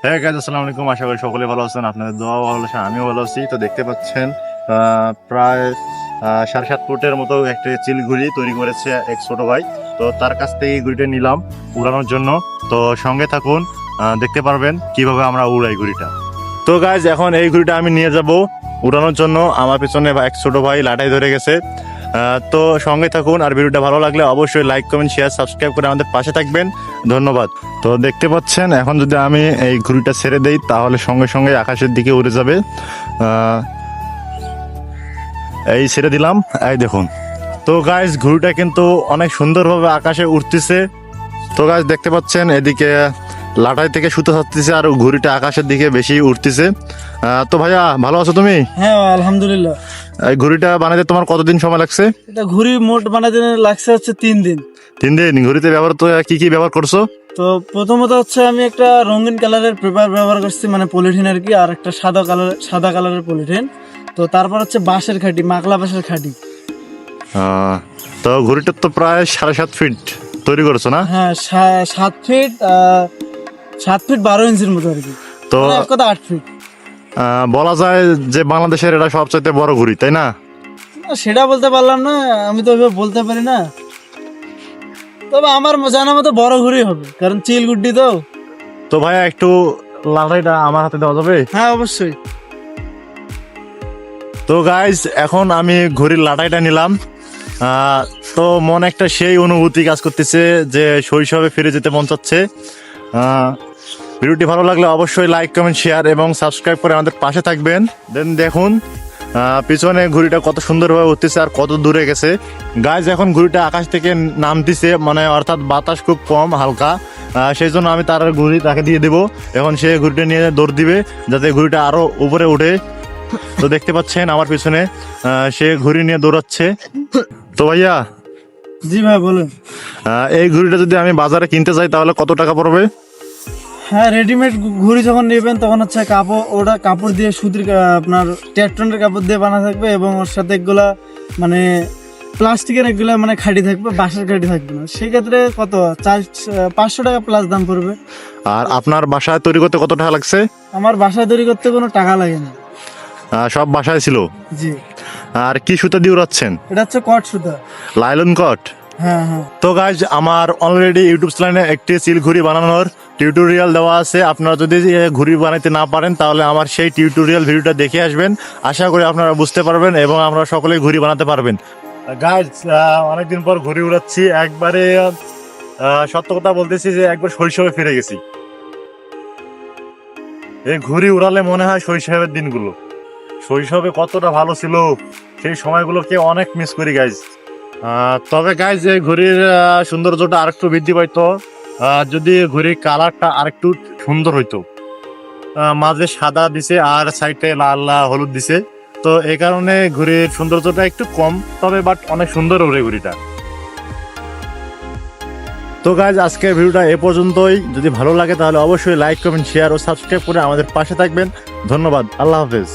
হ্যাঁ গাইজ, আসসালামু আলাইকুম। আশা করি সকলে ভালো আছেন, আপনাদের দোয়া ভালো আছে, আমিও ভালো আছি। তো দেখতে পাচ্ছেন প্রায় 7.5 ফুটের মতো একটা চিল ঘুড়ি তৈরি করেছে এক ছোট ভাই। তো তার কাছ থেকে এই ঘুড়িটা নিলাম উড়ানোর জন্য। তো সঙ্গে থাকুন, দেখতে পারবেন কিভাবে আমরা উড়াই ঘুড়িটা। তো গাইজ, এখন এই ঘুড়িটা আমি নিয়ে যাব উড়ানোর জন্য। আমার পেছনে এক ছোট ভাই লাটাই ধরে গেছে। তো সঙ্গে থাকুন, আর ভিডিওটা ভালো লাগলে অবশ্যই লাইক কমেন্ট শেয়ার সাবস্ক্রাইব করে আমাদের পাশে থাকবেন। ধন্যবাদ। তো দেখতে পাচ্ছেন, এখন যদি আমি এই ঘুড়িটা ছেড়ে দেই তাহলে সঙ্গে সঙ্গে আকাশের দিকে উড়ে যাবে। এই ছেড়ে দিলাম, এই দেখুন। তো গাইজ, ঘুড়িটা কিন্তু অনেক সুন্দরভাবে আকাশে উঠতেছে। তো গাইজ দেখতে পাচ্ছেন, এদিকে লাটাই থেকে সুতো ছাড়তেছে আর ঘুড়িটা আকাশের দিকে বেশি উঠতেছে। তো ভাইয়া, ভালো আছো তুমি? হ্যাঁ আলহামদুলিল্লাহ। এই ঘুড়িটা বানাতে তোমার কতদিন সময় লাগছে? এটা ঘুড়ি মোট বানাতে লাগছে হচ্ছে 3 দিন। 3 দিন? ঘুড়িতে ব্যবহার তো কি কি ব্যবহার করছো? তো প্রথমত হচ্ছে আমি একটা রঙিন কালারের পেপার ব্যবহার করছি, মানে পলিথিন আর কি, আর একটা সাদা কালারের পলিথিন। তো তারপর হচ্ছে বাঁশের খাঁটি, মাকলা বাঁশের খাঁটি। তো ঘুড়িটা তো প্রায় 7.5 ফিট তৈরি করছো না? হ্যাঁ 7 ফিট, 7 ফিট 12 ইঞ্চির মতো আর কি। তো মানে এক কথা 8 ফিট। বলা যায় যে বাংলাদেশের এটা সবচাইতে বড় ঘুড়ি, তাই না? না, সেটা বলতে পারলাম না, আমি তো ওইভাবে বলতে পারি না। তবে আমার জানা মতো বড় ঘুড়ি হবে, কারণ চিল গুড্ডি তো। তো ভাইয়া, একটু লাটাইটা আমার হাতে দেওয়া যাবে? হ্যাঁ অবশ্যই। তো গাইজ, এখন আমি ঘুড়ির লাটাইটা নিলাম। তো মনে একটা সেই অনুভূতি কাজ করতেছে যে শৈশবে ফিরে যেতে মন চাচ্ছে। ভিডিওটি ভালো লাগলে অবশ্যই লাইক কমেন্ট শেয়ার এবং সাবস্ক্রাইব করে আমাদের পাশে থাকবেন। দেন দেখুন পিছনে ঘুড়িটা কত সুন্দরভাবে উঠতেছে আর কত দূরে গেছে। গাইজ, এখন ঘুড়িটা আকাশ থেকে নামতেছে, মানে অর্থাৎ বাতাস খুব কম, হালকা। সেই জন্য আমি তার ঘুড়ি তাকে দিয়ে দেবো। এখন সে ঘুড়িটা নিয়ে দৌড় দিবে যাতে ঘুড়িটা আরো উপরে উঠে। তো দেখতে পাচ্ছেন আমার পিছনে সে ঘুড়ি নিয়ে দৌড়াচ্ছে। তো ভাইয়া, জি ভাই বলুন। এই ঘুড়িটা যদি আমি বাজারে কিনতে যাই তাহলে কত টাকা পড়বে? হ্যাঁ, রেডিমেড ঘুড়ি যখন নেবেন তখন হচ্ছে কাপড় দিয়ে সুতির আপনার টেট্রনের কাপড় দিয়ে বানা থাকবে, এবং ওর সাথে এগুলা মানে প্লাস্টিকের এগুলা মানে খাঁটি থাকবে, বাঁশের খাঁটি থাকবে না। সেক্ষেত্রে কত 500 টাকা প্লাস দাম পড়বে। আর আপনার বাসায় তৈরি করতে কত টাকা লাগছে? আমার বাসায় তৈরি করতে কোনো টাকা লাগে না। সব বাসায় ছিল? জি। আর কি সুতা দিয়ে উড়াচ্ছেন? এটা হচ্ছে কট সুতা। লাইলন কট? হ্যাঁ হ্যাঁ। তো গাইজ, আমার অলরেডি ইউটিউব চ্যানেলে একটি সিল ঘুড়ি বানানোর টিউটোরিয়াল দেওয়া আছে। আপনারা যদি ঘুড়ি বানাইতে না পারেন তাহলে আমার সেই টিউটোরিয়াল ভিডিওটা দেখে আসবেন। আশা করি আপনারা বুঝতে পারবেন এবং আমরা সকলেই ঘুড়ি বানাতে পারবেন। গাইজ, অনেকদিন পর ঘুড়ি উড়াচ্ছি। একবারে সত্য কথা বলতেছি যে একবার শৈশবে ফিরে গেছি। এই ঘুড়ি উড়ালে মনে হয় শৈশবের দিনগুলো, শৈশবে কতটা ভালো ছিল, সেই সময়গুলোকে অনেক মিস করি গাইজ। তবে গাইজ, এই ঘুড়ির সৌন্দর্যটা আরেকটু বৃদ্ধি পাইতো যদি ঘুড়ির কালারটা আরেকটু সুন্দর হইতো। মাঝে সাদা দিছে আর সাইডে লাল হলুদ দিছে। তো এই কারণে ঘুড়ির সৌন্দর্যটা একটু কম, তবে বাট অনেক সুন্দর ওরে ঘুড়িটা। তো গাইজ, আজকের ভিডিওটা এ পর্যন্তই। যদি ভালো লাগে তাহলে অবশ্যই লাইক কমেন্ট শেয়ার ও সাবস্ক্রাইব করে আমাদের পাশে থাকবেন। ধন্যবাদ। আল্লাহ হাফেজ।